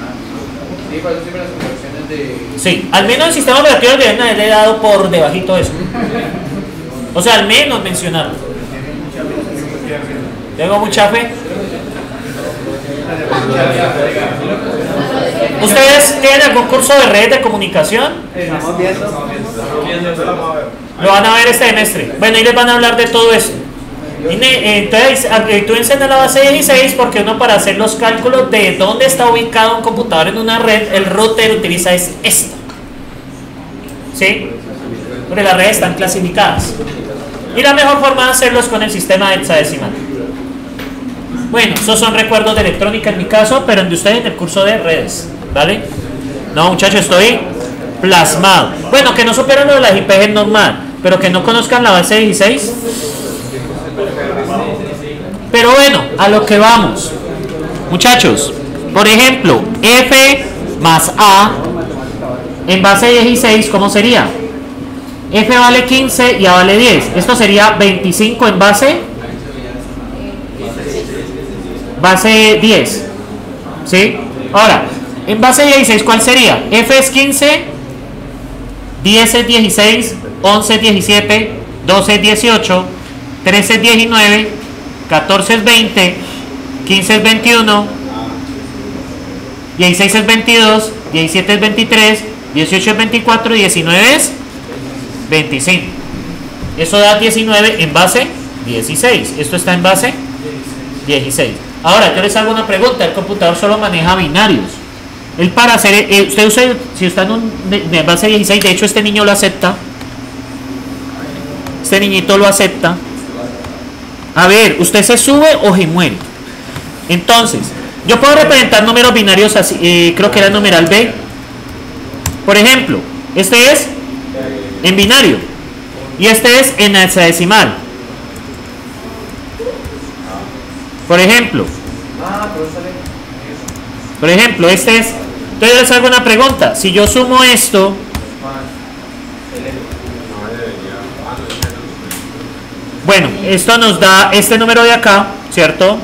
Sí, para eso siempre las conversiones de... Sí, al menos el sistema operativo deben haberle dado por debajito eso. O sea, al menos mencionarlo. Tengo mucha fe. ¿Ustedes tienen algún curso de red de comunicación? Estamos viendo. Lo van a ver este semestre. Bueno, y les van a hablar de todo eso. Entonces, tú enseñas la base 16 porque uno, para hacer los cálculos de dónde está ubicado un computador en una red, el router utiliza es esto. ¿Sí? Porque las redes están clasificadas. Y la mejor forma de hacerlo es con el sistema hexadecimal. Bueno, esos son recuerdos de electrónica en mi caso, pero en de ustedes en el curso de redes. ¿Vale? No, muchachos, estoy plasmado. Bueno, que no supieran lo de las IPG normal, pero que no conozcan la base 16. Pero bueno, a lo que vamos, muchachos. Por ejemplo, F más A en base 16, ¿cómo sería? F vale 15 y A vale 10. Esto sería 25 en base 10. ¿Sí? Ahora, en base 16, ¿cuál sería? F es 15, 10 es 16, 11 es 17, 12 es 18, 13 es 19, 14 es 20, 15 es 21, 16 es 22, 17 es 23, 18 es 24 y 19 es 25. Eso da 19 en base 16. Esto está en base 16. Ahora, yo les hago una pregunta. El computador solo maneja binarios. Él, para hacer, si está en base 16, de hecho este niño lo acepta. Este niñito lo acepta. A ver, ¿usted se sube o se muere? Entonces, yo puedo representar números binarios así, creo que era el numeral B. Por ejemplo, este es en binario y este es en hexadecimal. Por ejemplo, este es... Entonces yo les hago una pregunta. Si yo sumo esto, bueno, esto nos da este número de acá, ¿cierto?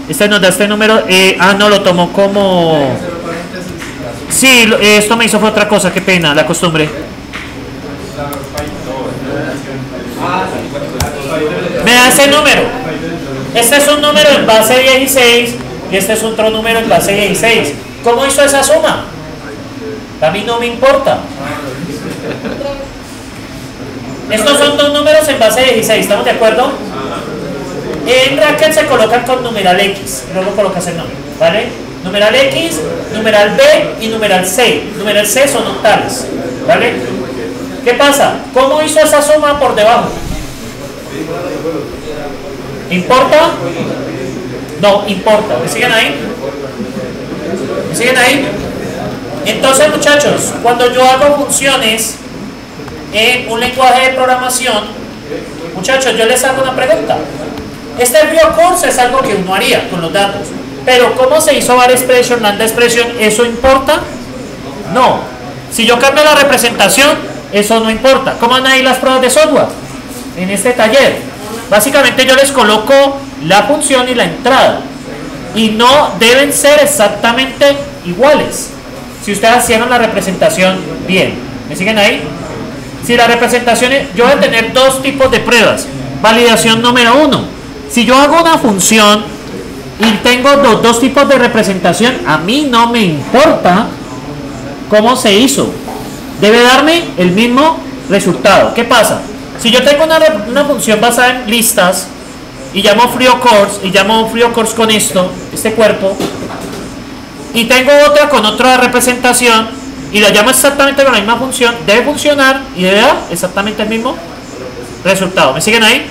Este nos da este número. No, lo tomó como... Sí, esto me hizo fue otra cosa, qué pena, la costumbre. Me da ese número. Este es un número en base 16 y este es otro número en base 16. ¿Cómo hizo esa suma? A mí no me importa. Estos son dos números en base 16, ¿estamos de acuerdo? En bracket se colocan con numeral X, luego colocas el nombre, ¿vale? Numeral X, numeral B y numeral C. Numeral C son octales, ¿vale? ¿Qué pasa? ¿Cómo hizo esa suma por debajo? ¿Importa? No, importa. ¿Me siguen ahí? ¿Me siguen ahí? Entonces, muchachos, cuando yo hago funciones en un lenguaje de programación, muchachos, yo les hago una pregunta. Este reoccurrence es algo que uno haría con los datos, pero ¿cómo se hizo var expression, lambda expression? ¿Eso importa? No. Si yo cambio la representación, eso no importa. ¿Cómo van ahí las pruebas de software? En este taller, básicamente yo les coloco la función y la entrada, y no deben ser exactamente iguales. Si ustedes hicieron la representación bien, ¿me siguen ahí? Si la representación es, yo voy a tener dos tipos de pruebas. Validación número 1. Si yo hago una función y tengo dos tipos de representación, a mí no me importa cómo se hizo. Debe darme el mismo resultado. ¿Qué pasa? Si yo tengo una función basada en listas y llamo FreeOccurs con esto, este cuerpo, y tengo otra con otra representación y la llamo exactamente con la misma función, debe funcionar y debe dar exactamente el mismo resultado. ¿Me siguen ahí?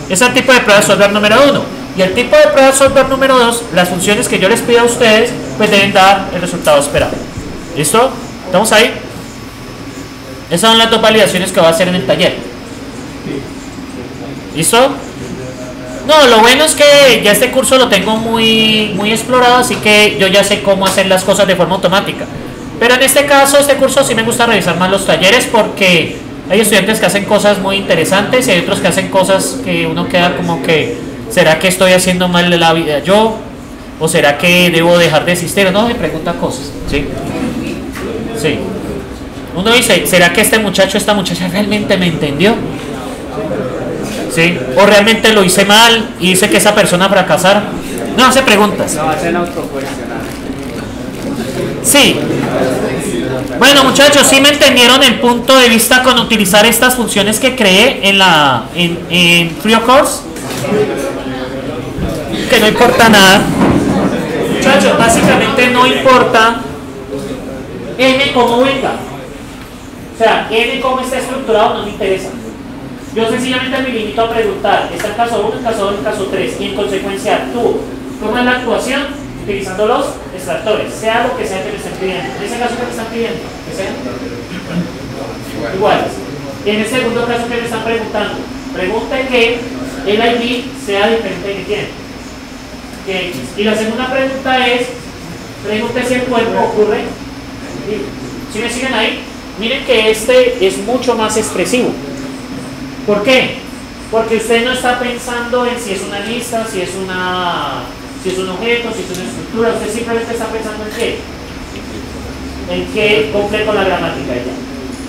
Ese es el tipo de prueba de software número 1. Y el tipo de prueba de software número 2, las funciones que yo les pido a ustedes, pues deben dar el resultado esperado. ¿Listo? ¿Estamos ahí? Esas son las dos validaciones que voy a hacer en el taller. ¿Listo? No, lo bueno es que ya este curso lo tengo muy explorado, así que yo ya sé cómo hacer las cosas de forma automática. Pero en este caso, este curso sí me gusta revisar más los talleres porque hay estudiantes que hacen cosas muy interesantes y hay otros que hacen cosas que uno queda como que, ¿será que estoy haciendo mal de la vida yo? ¿O será que debo dejar de existir? No, me pregunta cosas, ¿sí? Sí. Uno dice, ¿será que este muchacho, esta muchacha realmente me entendió? ¿Sí? ¿O realmente lo hice mal y hice que esa persona fracasara? No, hace preguntas. No, hacen autocuestionar. Sí. Bueno, muchachos, ¿sí me entendieron el punto de vista con utilizar estas funciones que creé en Free of Course? Que no importa nada. Muchachos, básicamente no importa n cómo venga. O sea, n cómo está estructurado no me interesa. Yo sencillamente me limito a preguntar, ¿está el caso 1, el caso 2, el caso 3? Y en consecuencia actúo. ¿Cómo es la actuación? Utilizando los extractores, sea lo que sea que me estén pidiendo. En ese caso, ¿qué me están pidiendo? Que sean iguales. En el segundo caso, ¿qué me están preguntando? Pregunta que el ID sea diferente que quién. Que X. Y la segunda pregunta es, pregunte si el cuerpo ocurre. ¿Sí me siguen ahí? Miren que este es mucho más expresivo. ¿Por qué? Porque usted no está pensando en si es una lista, si es un objeto, si es una estructura. Usted simplemente está pensando en qué. En qué completo la gramática ya.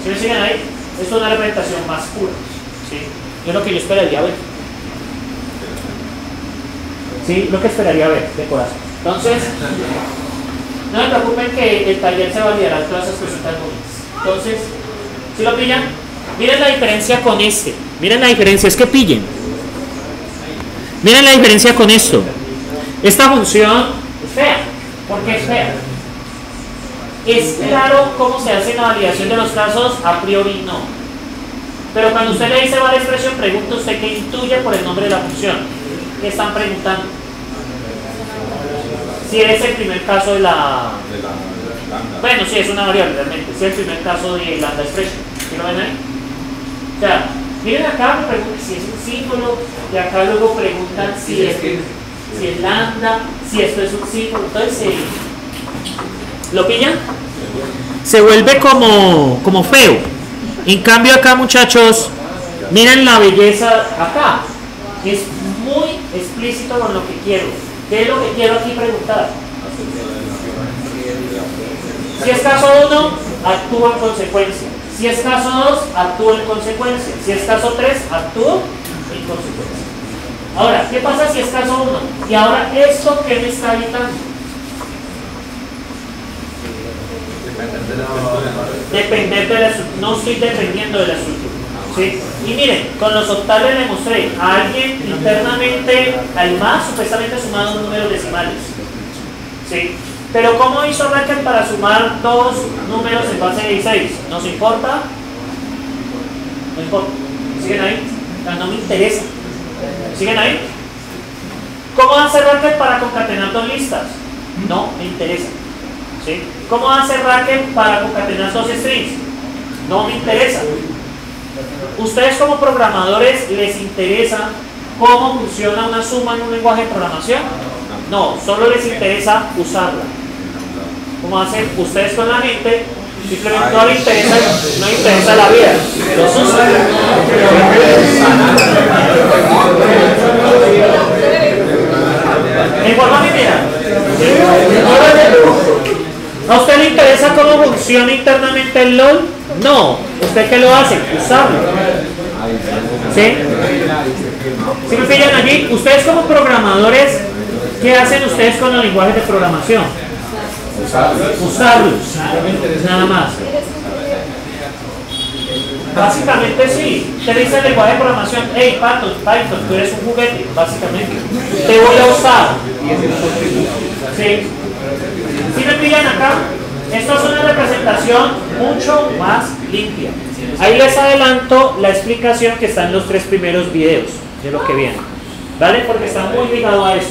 ¿Sí me siguen ahí? Esto es una representación más pura. ¿Sí? Es lo que yo esperaría ver. ¿Sí? Lo que esperaría ver de corazón. Entonces, no me preocupen que el taller se validará todas esas cositas bonitas. Entonces, ¿sí lo pillan? Miren la diferencia con este. Miren la diferencia, es que pillen. Miren la diferencia con esto. Esta función es fea. ¿Por qué es fea? Es claro cómo se hace la validación de los casos, a priori no. Pero cuando usted le dice va la expresión, pregunta usted qué intuye por el nombre de la función. ¿Qué están preguntando? Si es el primer caso de la... Bueno, sí, es una variable realmente. Si es el primer caso de lambda expression. ¿Sí lo ven ahí? O sea, miren acá, me preguntan si es un símbolo, y acá luego preguntan si es lambda, si esto es un símbolo. Entonces, ¿lo pillan? Se vuelve como feo. En cambio acá, muchachos, miren la belleza acá. Es muy explícito con lo que quiero. ¿Qué es lo que quiero aquí preguntar? Si es caso 1, actúo en consecuencia. Si es caso 2, actúo en consecuencia. Si es caso 3, actúo en consecuencia. Ahora, ¿qué pasa si es caso 1? Y ahora, ¿esto qué me está evitando? Depender de la estructura. No estoy dependiendo de la estructura. ¿Sí? Y miren, con los octales le mostré a alguien internamente al más supuestamente sumado números decimales. ¿Sí? Pero ¿cómo hizo Racket para sumar dos números en base de 16? ¿Nos importa? No importa. ¿Siguen ahí? No me interesa. ¿Siguen ahí? ¿Cómo hace Racket para concatenar dos listas? No me interesa. ¿Sí? ¿Cómo hace Racket para concatenar dos strings? No me interesa. ¿Ustedes como programadores les interesa cómo funciona una suma en un lenguaje de programación? No, solo les interesa usarla. ¿Cómo hacen ustedes con la gente? Simplemente no les interesa la vida. Los usan. En forma general. ¿A usted le interesa cómo funciona internamente el LOL? No. ¿Usted qué lo hace? Usarlo. ¿Sí? ¿Sí me pillan allí? Ustedes como programadores, ¿qué hacen ustedes con los lenguajes de programación? Usarlos. Nada más. Básicamente sí. Usted dice el lenguaje de programación, hey Python, tú eres un juguete, básicamente. Te voy a usar. ¿Sí? ¿Sí me pillan acá? Esto es una representación mucho más limpia. Ahí les adelanto la explicación que está en los 3 primeros videos de lo que viene. ¿Vale? Porque está muy ligado a eso.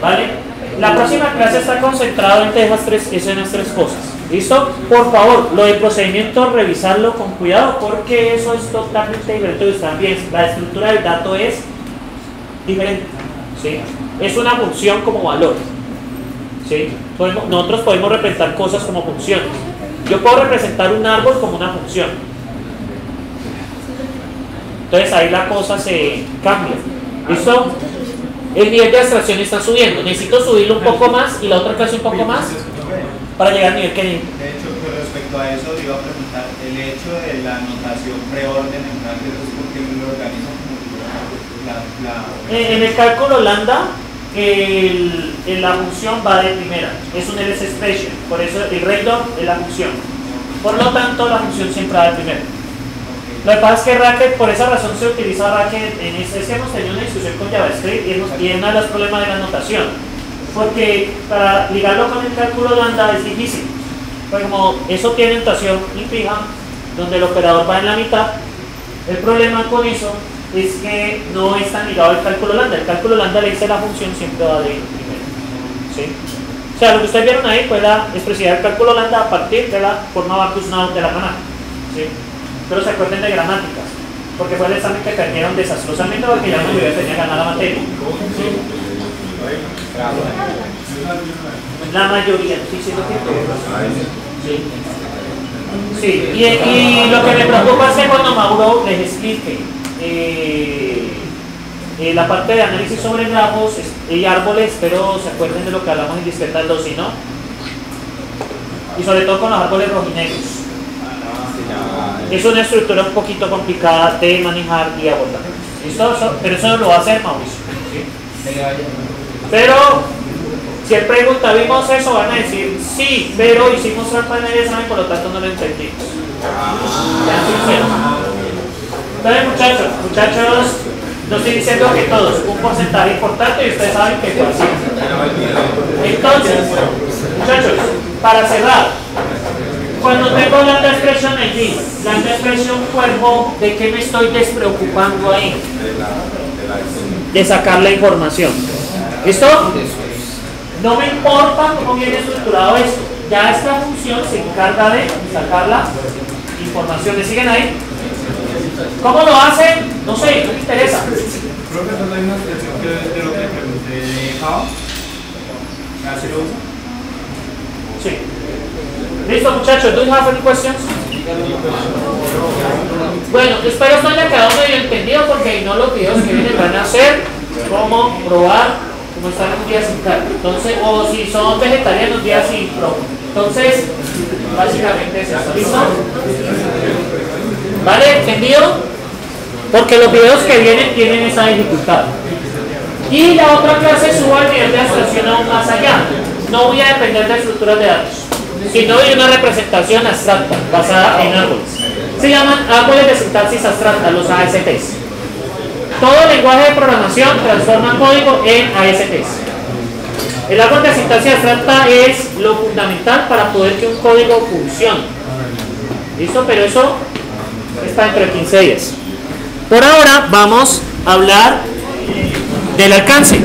¿Vale? La próxima clase está concentrada en esas tres cosas. ¿Listo? Por favor, lo del procedimiento, revisarlo con cuidado porque eso es totalmente diferente. También la estructura del dato es diferente, ¿sí? Es una función como valor, ¿sí? Nosotros podemos representar cosas como funciones. Yo puedo representar un árbol como una función. Entonces ahí la cosa se cambia. ¿Listo? El nivel de abstracción está subiendo. Necesito subirlo un poco más y la otra clase un poco más para llegar al nivel que necesito. De hecho, con respecto a eso, le iba a preguntar, el hecho de la notación preorden en brackets es porque lo organiza como en el cálculo lambda, la función va de primera, es un LS expression, por eso el radar es la función. Por lo tanto, la función siempre va de primera. Lo que pasa es que Racket, por esa razón se utiliza Racket en este, es que hemos tenido una discusión con JavaScript y es uno de los problemas de la notación. Porque para ligarlo con el cálculo lambda es difícil. Porque como eso tiene notación infija, donde el operador va en la mitad, el problema con eso es que no es tan ligado al cálculo lambda. El cálculo lambda le dice la función siempre va de primero, ¿sí? O sea, lo que ustedes vieron ahí fue la expresividad del cálculo lambda a partir de la forma Backus Naur de la gramática, ¿sí? Pero se acuerden de gramáticas, porque fue el examen que perdieron desastrosamente porque ya no tenía ganar la materia, ¿sí? La mayoría, sí, sí, sí. Sí, y lo que me preocupa es que cuando Mauro les explique la parte de análisis sobre grafos y árboles, pero se acuerden de lo que hablamos en discretas dosis, ¿no? Y sobre todo con los árboles rojinegros. Es una estructura un poquito complicada de manejar y abordar. ¿Listo? Pero eso lo va a hacer Mauricio, ¿sí? Pero si él pregunta, ¿vimos eso? Van a decir, sí, pero hicimos trampa en el examen, por lo tanto no lo entendimos. Entonces, muchachos, no estoy diciendo que todos, un porcentaje importante y ustedes saben que fue así. Entonces, muchachos, para cerrar, cuando tengo lambda expression allí, lambda expression cuerpo, ¿de qué me estoy despreocupando ahí? De sacar la información. ¿Listo? No me importa cómo viene estructurado esto. Ya esta función se encarga de sacar la información. ¿Le siguen ahí? ¿Cómo lo hacen? No sé, no me interesa. Profesor, hay una expresión de lo que le pregunté de Java. ¿Así lo usa? Sí. ¿Listo, muchachos? ¿Do you have any questions? Bueno, espero que haya quedado medio entendido porque no los videos que vienen van a ser cómo probar cómo están un día sin carne. Entonces, o si son vegetarianos, días sin pro. Entonces, básicamente es eso. ¿Listo? ¿Vale? ¿Entendido? Porque los videos que vienen tienen esa dificultad. Y la otra clase suba el nivel de abstracción aún más allá. No voy a depender de estructuras de datos, sino de una representación abstracta basada en árboles. Se llaman árboles de sintaxis abstracta, los ASTs. Todo lenguaje de programación transforma código en ASTs. El árbol de sintaxis abstracta es lo fundamental para poder que un código funcione. ¿Listo? Pero eso está dentro de 15 días. Por ahora vamos a hablar del alcance.